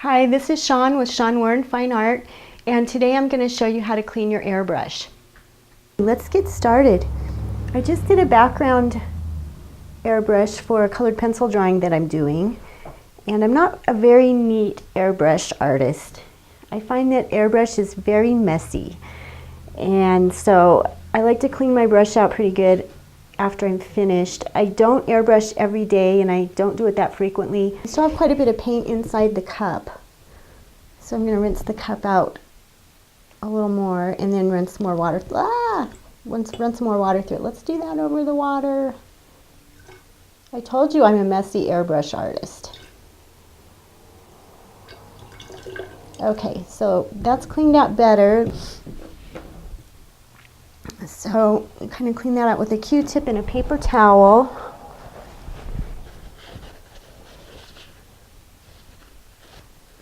Hi, this is Shawn with Shawn Warren Fine Art, and today I'm going to show you how to clean your airbrush. Let's get started. I just did a background airbrush for a colored pencil drawing that I'm doing, and I'm not a very neat airbrush artist. I find that airbrush is very messy, and so I like to clean my brush out pretty good after I'm finished. I don't airbrush every day, and I don't do it that frequently. I still have quite a bit of paint inside the cup, so I'm going to rinse the cup out a little more and then rinse more water. Rinse more water through it. Let's do that over the water. I told you I'm a messy airbrush artist. Okay, so that's cleaned out better. So kind of clean that out with a Q-tip and a paper towel.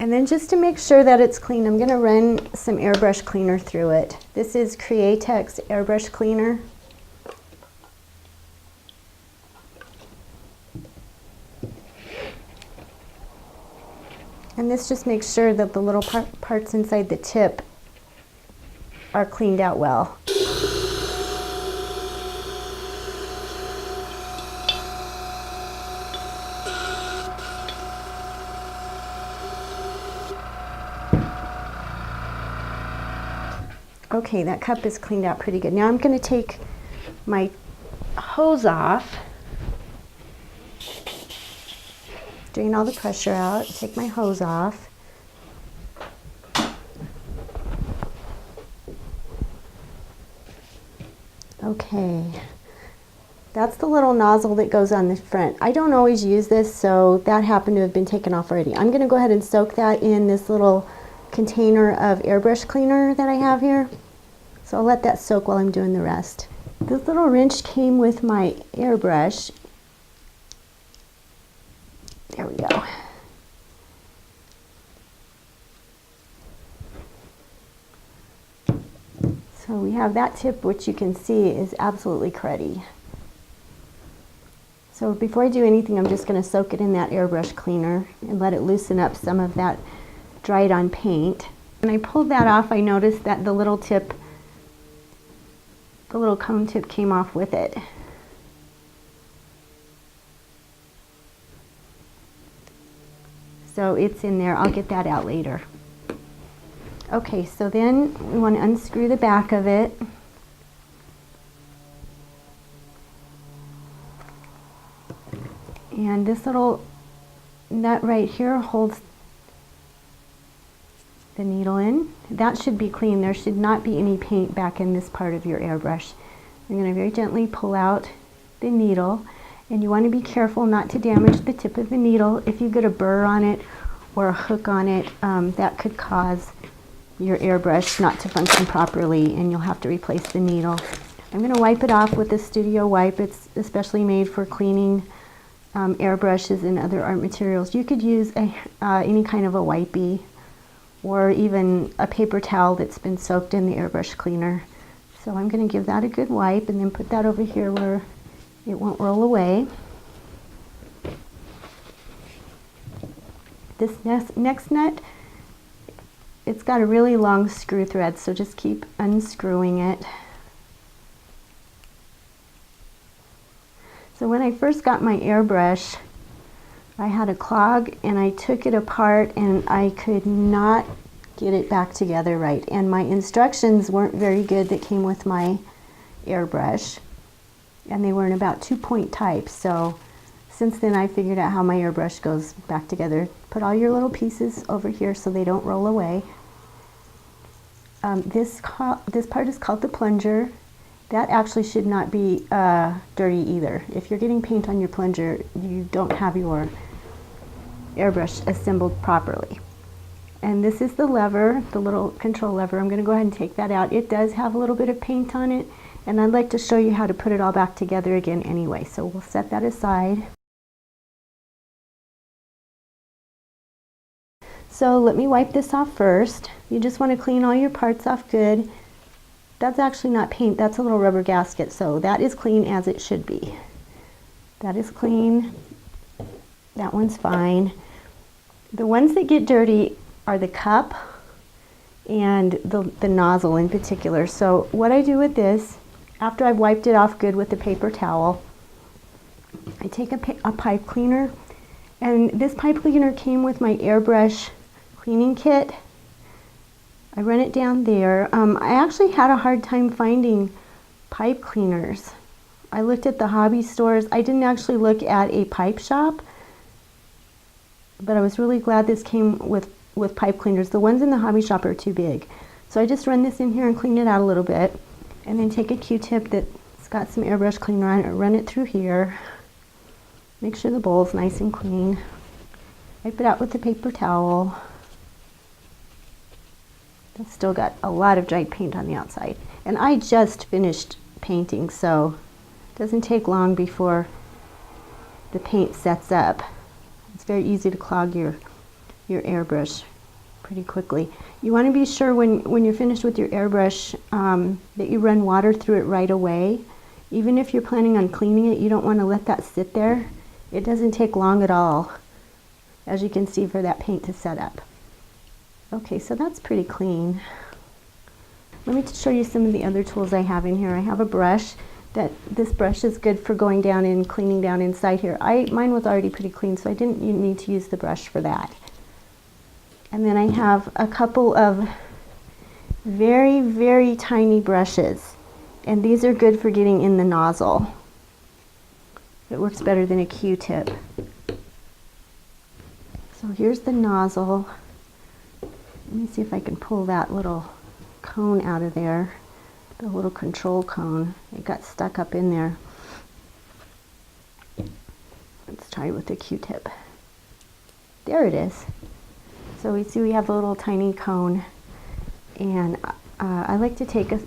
And then just to make sure that it's clean, I'm going to run some airbrush cleaner through it. This is Createx Airbrush Cleaner. And this just makes sure that the little parts inside the tip are cleaned out well. Okay, that cup is cleaned out pretty good. Now I'm going to take my hose off, drain all the pressure out, take my hose off. Okay, that's the little nozzle that goes on the front. I don't always use this, so that happened to have been taken off already. I'm going to go ahead and soak that in this little container of airbrush cleaner that I have here. So I'll let that soak while I'm doing the rest. This little wrench came with my airbrush. There we go. So we have that tip, which you can see is absolutely cruddy. So before I do anything, I'm just going to soak it in that airbrush cleaner and let it loosen up some of that dried on paint. When I pulled that off, I noticed that the little tip, the little cone tip came off with it. So it's in there. I'll get that out later. Okay, so then we want to unscrew the back of it. And this little nut right here holds the needle in. That should be clean. There should not be any paint back in this part of your airbrush. I'm going to very gently pull out the needle, and you want to be careful not to damage the tip of the needle. If you get a burr on it or a hook on it, that could cause your airbrush not to function properly, and you'll have to replace the needle. I'm going to wipe it off with a studio wipe. It's especially made for cleaning airbrushes and other art materials. You could use any kind of a wipey, or even a paper towel that's been soaked in the airbrush cleaner. So I'm going to give that a good wipe and then put that over here where it won't roll away. This next nut, it's got a really long screw thread, so just keep unscrewing it. So when I first got my airbrush, I had a clog and I took it apart and I could not get it back together right. And my instructions weren't very good that came with my airbrush. And they were in about 2-point type. So since then I figured out how my airbrush goes back together. Put all your little pieces over here so they don't roll away. This part is called the plunger. That actually should not be dirty either. If you're getting paint on your plunger, you don't have your airbrush assembled properly. And this is the lever, the little control lever. I'm going to go ahead and take that out. It does have a little bit of paint on it, and I'd like to show you how to put it all back together again anyway. So we'll set that aside. So let me wipe this off first. You just want to clean all your parts off good. That's actually not paint, that's a little rubber gasket, so that is clean as it should be. That is clean. That one's fine. The ones that get dirty are the cup and the nozzle in particular. So what I do with this, after I've wiped it off good with the paper towel, I take a pipe cleaner, and this pipe cleaner came with my Airbrush Cleaning Kit. I run it down there. I actually had a hard time finding pipe cleaners. I looked at the hobby stores. I didn't actually look at a pipe shop, but I was really glad this came with pipe cleaners. The ones in the hobby shop are too big. So I just run this in here and clean it out a little bit, and then take a Q-tip that's got some airbrush cleaner on it, run it through here. Make sure the bowl's nice and clean. Wipe it out with the paper towel. It's still got a lot of dried paint on the outside. And I just finished painting, so it doesn't take long before the paint sets up. It's very easy to clog your airbrush pretty quickly. You want to be sure when you're finished with your airbrush that you run water through it right away. Even if you're planning on cleaning it, you don't want to let that sit there. It doesn't take long at all, as you can see, for that paint to set up. Okay, so that's pretty clean. Let me show you some of the other tools I have in here. I have a brush. This brush is good for going down and cleaning down inside here. Mine was already pretty clean, so I didn't need to use the brush for that. And then I have a couple of very, very tiny brushes, and these are good for getting in the nozzle. It works better than a Q-tip. So here's the nozzle. Let me see if I can pull that little cone out of there, the little control cone. It got stuck up in there. Let's try with the Q-tip. There it is. So we see we have a little tiny cone, and I like to take a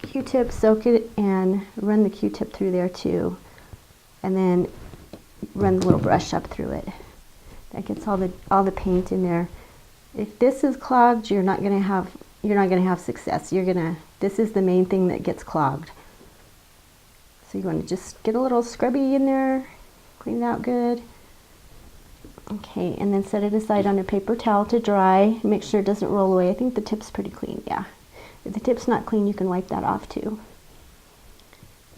Q-tip, soak it, and run the Q-tip through there too, and then run the little brush up through it. That gets all the paint in there. If this is clogged, you're not gonna have success. This is the main thing that gets clogged. So you want to just get a little scrubby in there, clean it out good. Okay, and then set it aside on a paper towel to dry. Make sure it doesn't roll away. I think the tip's pretty clean, yeah. If the tip's not clean, you can wipe that off too.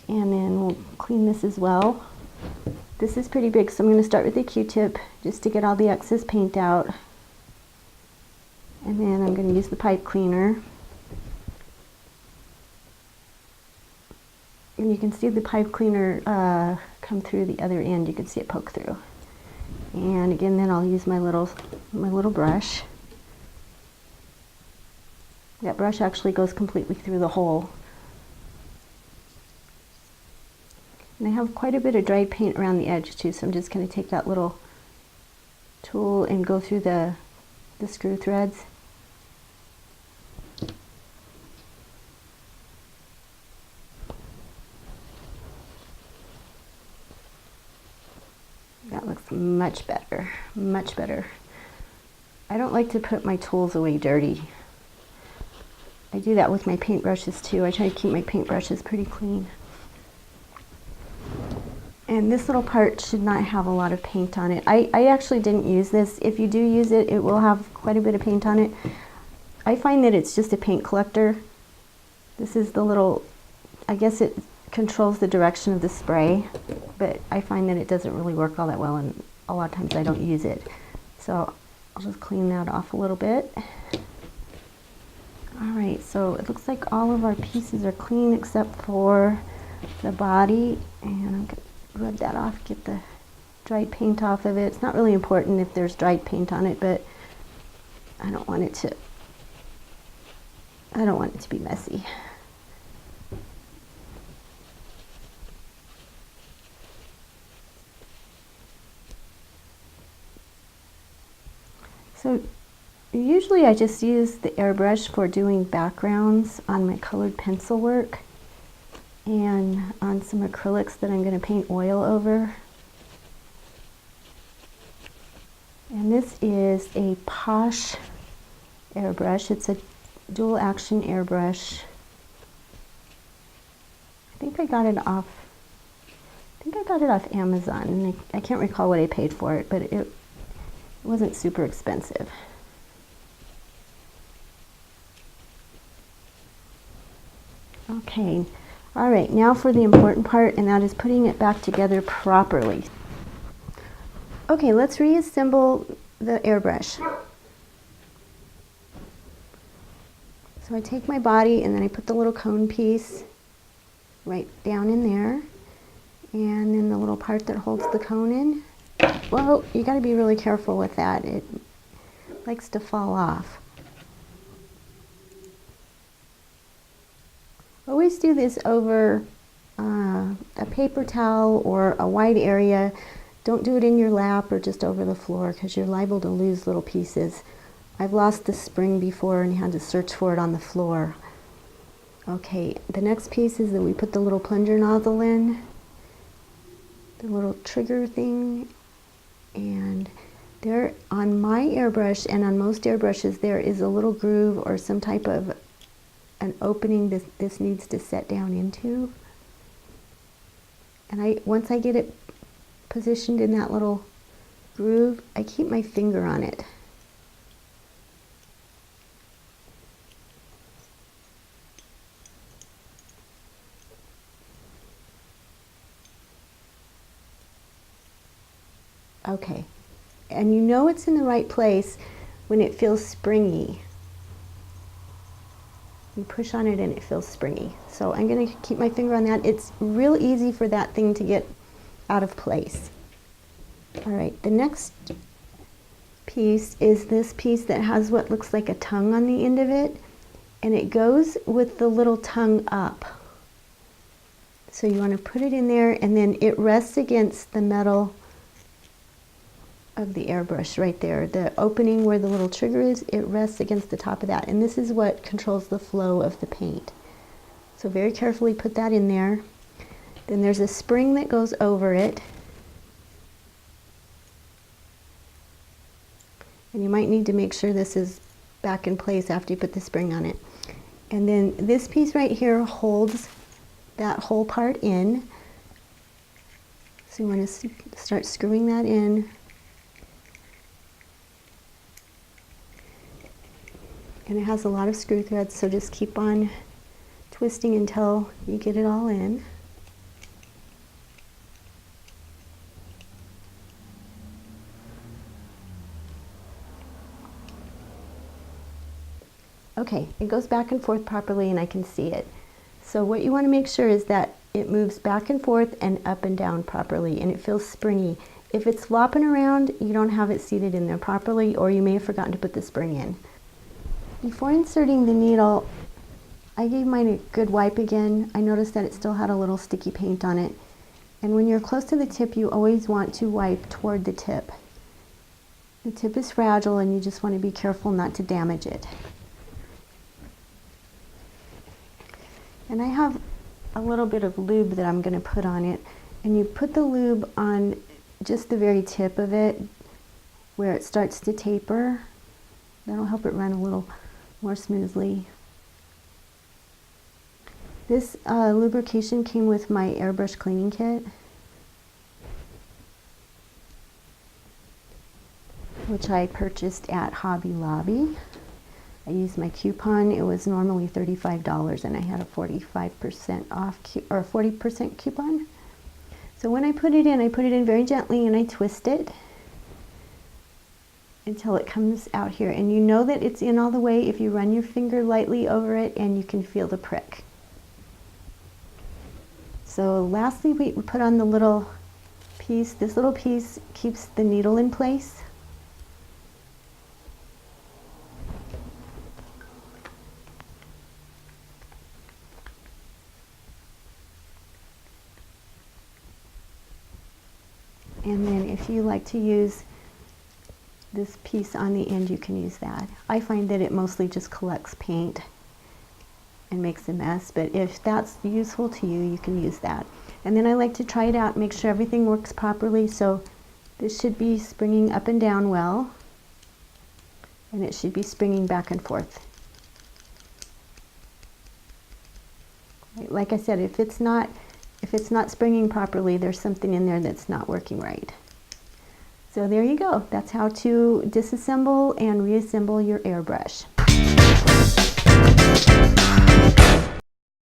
And then we'll clean this as well. This is pretty big, so I'm going to start with the Q-tip just to get all the excess paint out. And then I'm going to use the pipe cleaner. And you can see the pipe cleaner come through the other end. You can see it poke through. And again, then I'll use my little brush. That brush actually goes completely through the hole. And I have quite a bit of dried paint around the edge too, so I'm just going to take that little tool and go through the screw threads. That looks much better, much better. I don't like to put my tools away dirty. I do that with my paintbrushes too. I try to keep my paintbrushes pretty clean. And this little part should not have a lot of paint on it. I actually didn't use this. If you do use it, it will have quite a bit of paint on it. I find that it's just a paint collector. This is the little, I guess it controls the direction of the spray, but I find that it doesn't really work all that well, and a lot of times I don't use it. So I'll just clean that off a little bit. Alright, so it looks like all of our pieces are clean except for the body, and I'm going to rub that off, get the dried paint off of it. It's not really important if there's dried paint on it, but I don't want it to be messy. So usually I just use the airbrush for doing backgrounds on my colored pencil work and on some acrylics that I'm going to paint oil over. And this is a Paasche airbrush. It's a dual action airbrush. I think I got it off Amazon, and I can't recall what I paid for it, but it It wasn't super expensive. Okay, all right, now for the important part, and that is putting it back together properly. Okay, let's reassemble the airbrush. So I take my body and then I put the little cone piece right down in there, and then the little part that holds the cone in. Whoa, you got to be really careful with that. It likes to fall off. Always do this over a paper towel or a wide area. Don't do it in your lap or just over the floor, because you're liable to lose little pieces. I've lost the spring before and had to search for it on the floor. Okay, the next piece is that we put the little plunger nozzle in, the little trigger thing, and there on my airbrush and on most airbrushes there is a little groove or some type of an opening this needs to set down into. And once I get it positioned in that little groove, I keep my finger on it. Okay, and you know it's in the right place when it feels springy. You push on it and it feels springy. So I'm going to keep my finger on that. It's real easy for that thing to get out of place. All right, the next piece is this piece that has what looks like a tongue on the end of it, and it goes with the little tongue up. So you want to put it in there, and then it rests against the metal of the airbrush right there. The opening where the little trigger is, it rests against the top of that, and this is what controls the flow of the paint. So very carefully put that in there. Then there's a spring that goes over it, and you might need to make sure this is back in place after you put the spring on it. And then this piece right here holds that whole part in, so you want to start screwing that in. And it has a lot of screw threads, so just keep on twisting until you get it all in. Okay, it goes back and forth properly and I can see it. So what you want to make sure is that it moves back and forth and up and down properly, and it feels springy. If it's flopping around, you don't have it seated in there properly, or you may have forgotten to put the spring in. Before inserting the needle, I gave mine a good wipe again. I noticed that it still had a little sticky paint on it. And when you're close to the tip, you always want to wipe toward the tip. The tip is fragile and you just want to be careful not to damage it. And I have a little bit of lube that I'm going to put on it. And you put the lube on just the very tip of it where it starts to taper. That'll help it run a little more smoothly. This lubrication came with my Airbrush Cleaning Kit, which I purchased at Hobby Lobby. I used my coupon. It was normally $35 and I had a 45% off or 40% coupon. So when I put it in very gently and I twist it until it comes out here, and you know that it's in all the way if you run your finger lightly over it and you can feel the prick. So lastly, we put on the little piece. This little piece keeps the needle in place. And then if you like to use this piece on the end, you can use that. I find that it mostly just collects paint and makes a mess, but if that's useful to you, you can use that. And then I like to try it out, make sure everything works properly. So this should be springing up and down well, and it should be springing back and forth. Like I said, if it's not springing properly, there's something in there that's not working right. So there you go. That's how to disassemble and reassemble your airbrush.